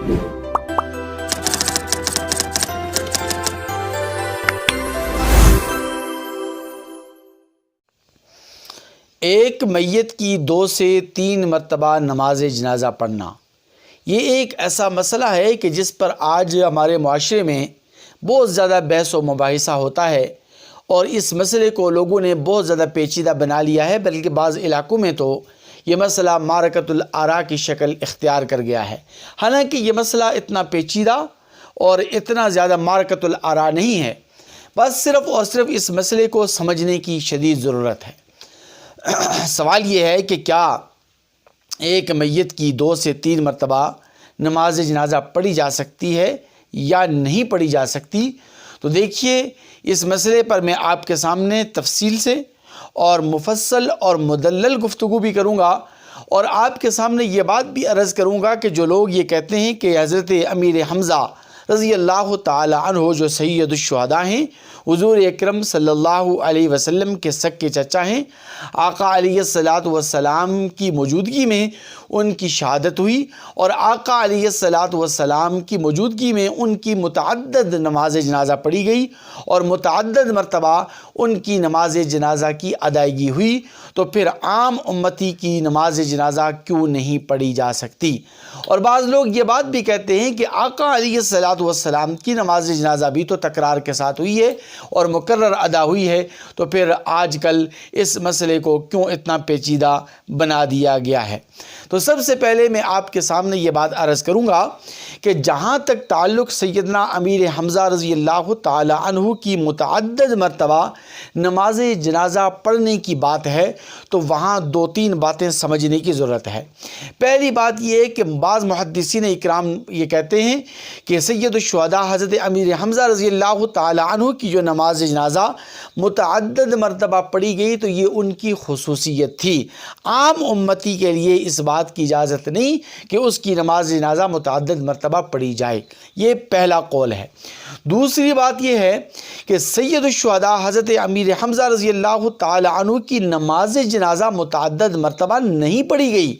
ایک میت کی 2 سے 3 مرتبہ نماز جنازہ پڑھنا، یہ ایک ایسا مسئلہ ہے کہ جس پر آج ہمارے معاشرے میں بہت زیادہ بحث و مباحثہ ہوتا ہے، اور اس مسئلے کو لوگوں نے بہت زیادہ پیچیدہ بنا لیا ہے، بلکہ بعض علاقوں میں تو یہ مسئلہ معرکۃ الآراء کی شکل اختیار کر گیا ہے۔ حالانکہ یہ مسئلہ اتنا پیچیدہ اور اتنا زیادہ معرکۃ الآراء نہیں ہے، بس صرف اور صرف اس مسئلے کو سمجھنے کی شدید ضرورت ہے۔ سوال یہ ہے کہ کیا ایک میت کی 2 سے 3 مرتبہ نماز جنازہ پڑھی جا سکتی ہے یا نہیں پڑھی جا سکتی؟ تو دیکھیے، اس مسئلے پر میں آپ کے سامنے تفصیل سے اور مفصل اور مدلل گفتگو بھی کروں گا، اور آپ کے سامنے یہ بات بھی عرض کروں گا کہ جو لوگ یہ کہتے ہیں کہ حضرت امیر حمزہ رضی اللہ تعالی عنہ جو سید الشہداء ہیں، حضور اکرم صلی اللہ علیہ وسلم کے سکے چچا ہیں، آقا علیہ الصلاۃ والسلام کی موجودگی میں ان کی شہادت ہوئی، اور آقا علیہ الصلاۃ والسلام کی موجودگی میں ان کی متعدد نماز جنازہ پڑھی گئی، اور متعدد مرتبہ ان کی نماز جنازہ کی ادائیگی ہوئی، تو پھر عام امتی کی نماز جنازہ کیوں نہیں پڑھی جا سکتی؟ اور بعض لوگ یہ بات بھی کہتے ہیں کہ آقا علیہ الصلاۃ والسلام کی نماز جنازہ بھی تو تکرار کے ساتھ ہوئی ہے اور مکرر ادا ہوئی ہے، تو پھر آج کل اس مسئلے کو کیوں اتنا پیچیدہ بنا دیا گیا ہے؟ تو سب سے پہلے میں آپ کے سامنے یہ بات عرض کروں گا کہ جہاں تک تعلق سیدنا امیر حمزہ رضی اللہ تعالی عنہ کی متعدد مرتبہ نماز جنازہ پڑھنے کی بات ہے، تو وہاں 2-3 باتیں سمجھنے کی ضرورت ہے۔ پہلی بات یہ ہے کہ بعض محدثین اکرام یہ کہتے ہیں کہ سید الشہداء حضرت امیر حمزہ رضی اللہ تعالی عنہ کی جو نماز جنازہ متعدد مرتبہ پڑھی گئی تو یہ ان کی خصوصیت تھی، عام امتی کے لیے اس بات کی اجازت نہیں کہ اس کی نماز جنازہ متعدد مرتبہ پڑھی جائے۔ یہ پہلا قول ہے۔ دوسری بات یہ ہے کہ سید الشہداء حضرت امیر حمزہ رضی اللہ تعالی عنہ کی نماز جنازہ متعدد مرتبہ نہیں پڑھی گئی،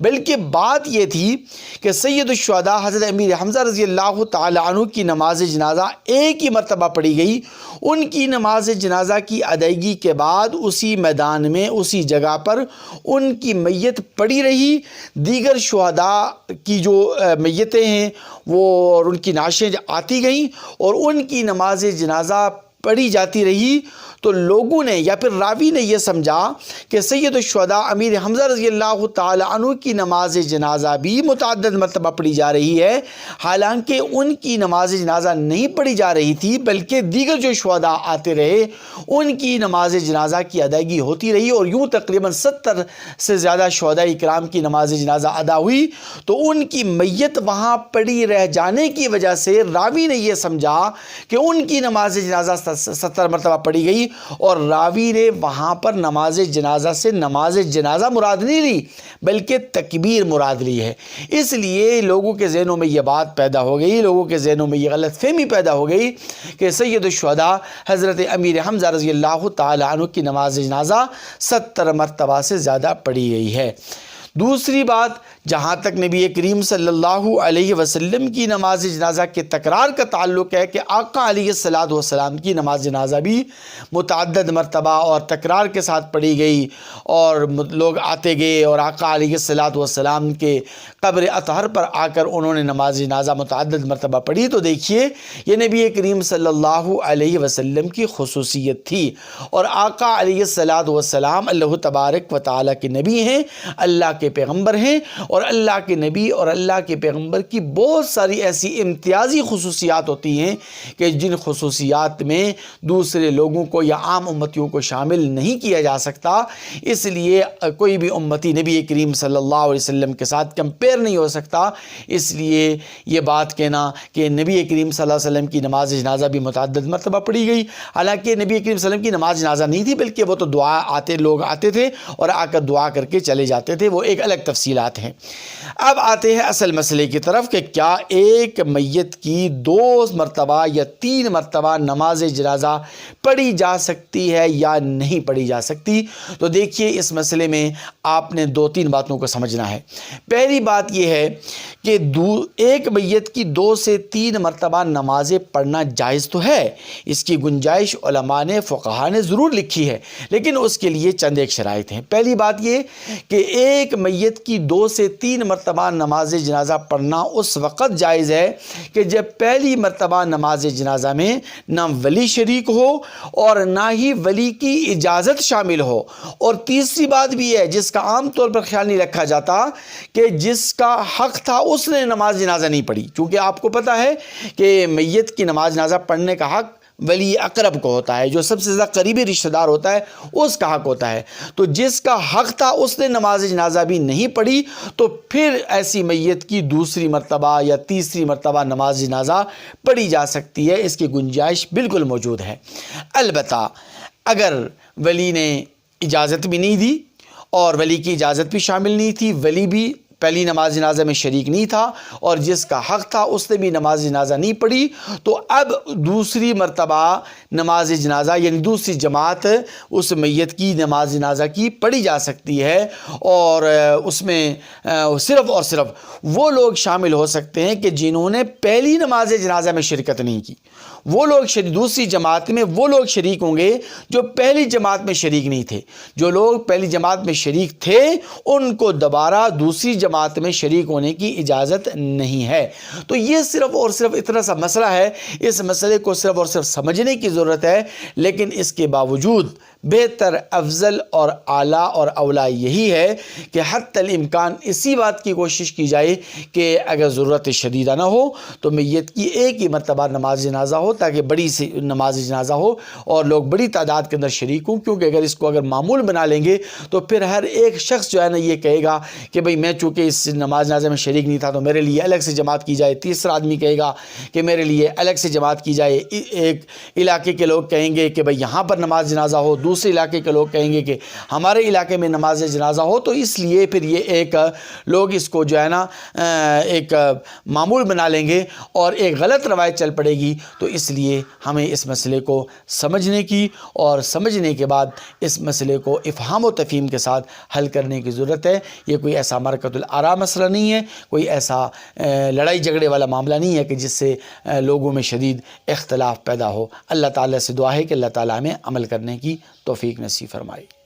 بلکہ بات یہ تھی کہ سید الشہداء حضرت امیر حمزہ رضی اللہ تعالی عنہ کی نماز جنازہ ایک ہی مرتبہ پڑھی گئی۔ ان کی نماز جنازہ کی ادائیگی کے بعد اسی میدان میں، اسی جگہ پر ان کی میت پڑی رہی، دیگر شہداء کی جو میتیں ہیں وہ اور ان کی نعشیں آتی گئیں اور ان کی نماز جنازہ پڑھی جاتی رہی، تو لوگوں نے یا پھر راوی نے یہ سمجھا کہ سید الشہداء امیر حمزہ رضی اللہ تعالی عنہ کی نماز جنازہ بھی متعدد مرتبہ پڑھی جا رہی ہے، حالانکہ ان کی نماز جنازہ نہیں پڑھی جا رہی تھی، بلکہ دیگر جو شہداء آتے رہے ان کی نماز جنازہ کی ادائیگی ہوتی رہی، اور یوں تقریباً 70 سے زیادہ شہداء اکرام کی نماز جنازہ ادا ہوئی۔ تو ان کی میت وہاں پڑی رہ جانے کی وجہ سے راوی نے یہ سمجھا کہ ان کی نماز جنازہ 70 مرتبہ پڑھی گئی، اور راوی نے وہاں پر نماز جنازہ سے نماز جنازہ مراد نہیں لی بلکہ تکبیر مراد لی ہے۔ اس لیے لوگوں کے ذہنوں میں یہ بات پیدا ہو گئی، لوگوں کے ذہنوں میں یہ غلط فہمی پیدا ہو گئی کہ سید الشہداء حضرت امیر حمزہ رضی اللہ تعالی عنہ کی نماز جنازہ 70 مرتبہ سے زیادہ پڑھی گئی ہے۔ دوسری بات، جہاں تک نبی کریم صلی اللہ علیہ وسلم کی نماز جنازہ کے تکرار کا تعلق ہے کہ آقا علیہ الصلاۃ والسلام کی نماز جنازہ بھی متعدد مرتبہ اور تکرار کے ساتھ پڑھی گئی، اور لوگ آتے گئے اور آقا علیہ الصلاۃ والسلام کے قبر اطہر پر آ کر انہوں نے نماز جنازہ متعدد مرتبہ پڑھی، تو دیکھیے یہ نبی کریم صلی اللہ علیہ وسلم کی خصوصیت تھی، اور آقا علیہ الصلاۃ والسلام اللہ تبارک و تعالیٰ کے نبی ہیں، اللہ کے پیغمبر ہیں، اور اللہ کے نبی اور اللہ کے پیغمبر کی بہت ساری ایسی امتیازی خصوصیات ہوتی ہیں کہ جن خصوصیات میں دوسرے لوگوں کو یا عام امتیوں کو شامل نہیں کیا جا سکتا، اس لیے کوئی بھی امتی نبی کریم صلی اللہ علیہ وسلم کے ساتھ کمپیئر نہیں ہو سکتا۔ اس لیے یہ بات کہنا کہ نبی کریم صلی اللہ علیہ وسلم کی نماز جنازہ بھی متعدد مرتبہ پڑھی گئی، حالانکہ نبی کریم صلی اللہ علیہ وسلم کی نماز جنازہ نہیں تھی، بلکہ وہ تو لوگ آتے تھے اور آ کر دعا کر کے چلے جاتے تھے، وہ ایک الگ تفصیلات ہیں۔ اب آتے ہیں اصل مسئلے کی طرف کہ کیا ایک میت کی 2 مرتبہ یا 3 مرتبہ نماز جنازہ پڑھی جا سکتی ہے یا نہیں پڑھی جا سکتی؟ تو دیکھیے، اس مسئلے میں آپ نے 2-3 باتوں کو سمجھنا ہے۔ پہلی بات یہ ہے کہ ایک میت کی 2 سے 3 مرتبہ نمازیں پڑھنا جائز تو ہے، اس کی گنجائش علماء نے فقہا نے ضرور لکھی ہے، لیکن اس کے لیے چند ایک شرائط ہیں۔ پہلی بات یہ کہ ایک میت کی 2 سے 3 مرتبہ نماز جنازہ پڑھنا اس وقت جائز ہے کہ جب پہلی مرتبہ نماز جنازہ میں نہ ولی شریک ہو اور نہ ہی ولی کی اجازت شامل ہو، اور تیسری بات بھی ہے جس کا عام طور پر خیال نہیں رکھا جاتا کہ جس کا حق تھا اس نے نماز جنازہ نہیں پڑھی، کیونکہ آپ کو پتہ ہے کہ میت کی نماز جنازہ پڑھنے کا حق ولی اقرب کو ہوتا ہے، جو سب سے زیادہ قریبی رشتہ دار ہوتا ہے اس کا حق ہوتا ہے۔ تو جس کا حق تھا اس نے نماز جنازہ بھی نہیں پڑھی، تو پھر ایسی میت کی دوسری مرتبہ یا تیسری مرتبہ نماز جنازہ پڑھی جا سکتی ہے، اس کی گنجائش بالکل موجود ہے۔ البتہ اگر ولی نے اجازت بھی نہیں دی اور ولی کی اجازت بھی شامل نہیں تھی، ولی بھی پہلی نماز جنازہ میں شریک نہیں تھا اور جس کا حق تھا اس نے بھی نماز جنازہ نہیں پڑھی، تو اب دوسری مرتبہ نماز جنازہ یعنی دوسری جماعت اس میت کی نماز جنازہ کی پڑھی جا سکتی ہے، اور اس میں صرف اور صرف وہ لوگ شامل ہو سکتے ہیں کہ جنہوں نے پہلی نماز جنازہ میں شرکت نہیں کی۔ وہ لوگ دوسری جماعت میں وہ لوگ شریک ہوں گے جو پہلی جماعت میں شریک نہیں تھے۔ جو لوگ پہلی جماعت میں شریک تھے ان کو دوبارہ دوسری جماعت میں شریک ہونے کی اجازت نہیں ہے۔ تو یہ صرف اور صرف اتنا سا مسئلہ ہے، اس مسئلے کو صرف اور صرف سمجھنے کی ضرورت ہے، لیکن اس کے باوجود بہتر، افضل اور اعلیٰ اور اولیٰ یہی ہے کہ حتی الامکان اسی بات کی کوشش کی جائے کہ اگر ضرورت شدیدہ نہ ہو تو میت کی ایک ہی مرتبہ نماز جنازہ ہو، تاکہ بڑی سی نماز جنازہ ہو اور لوگ بڑی تعداد کے اندر شریک ہوں، کیونکہ اگر اس کو معمول بنا لیں گے تو پھر ہر ایک شخص جو ہے نا یہ کہے گا کہ بھئی میں چونکہ اس نماز جنازہ میں شریک نہیں تھا تو میرے لیے الگ سے جماعت کی جائے، تیسرا آدمی کہے گا کہ میرے لیے الگ سے جماعت کی جائے، ایک علاقے کے لوگ کہیں گے کہ بھئی یہاں پر نماز جنازہ ہو، دوسرے علاقے کے لوگ کہیں گے کہ ہمارے علاقے میں نماز جنازہ ہو، تو اس لیے پھر یہ ایک لوگ اس کو جو ہے نا ایک معمول بنا لیں گے اور ایک غلط روایت چل پڑے گی۔ تو اس لیے ہمیں اس مسئلے کو سمجھنے کی اور سمجھنے کے بعد اس مسئلے کو افہام و تفہیم کے ساتھ حل کرنے کی ضرورت ہے۔ یہ کوئی ایسا مرکۃ الآراء مسئلہ نہیں ہے، کوئی ایسا لڑائی جھگڑے والا معاملہ نہیں ہے کہ جس سے لوگوں میں شدید اختلاف پیدا ہو۔ اللہ تعالیٰ سے دعا ہے کہ اللہ تعالیٰ ہمیں عمل کرنے کی توفیق نصیب فرمائے۔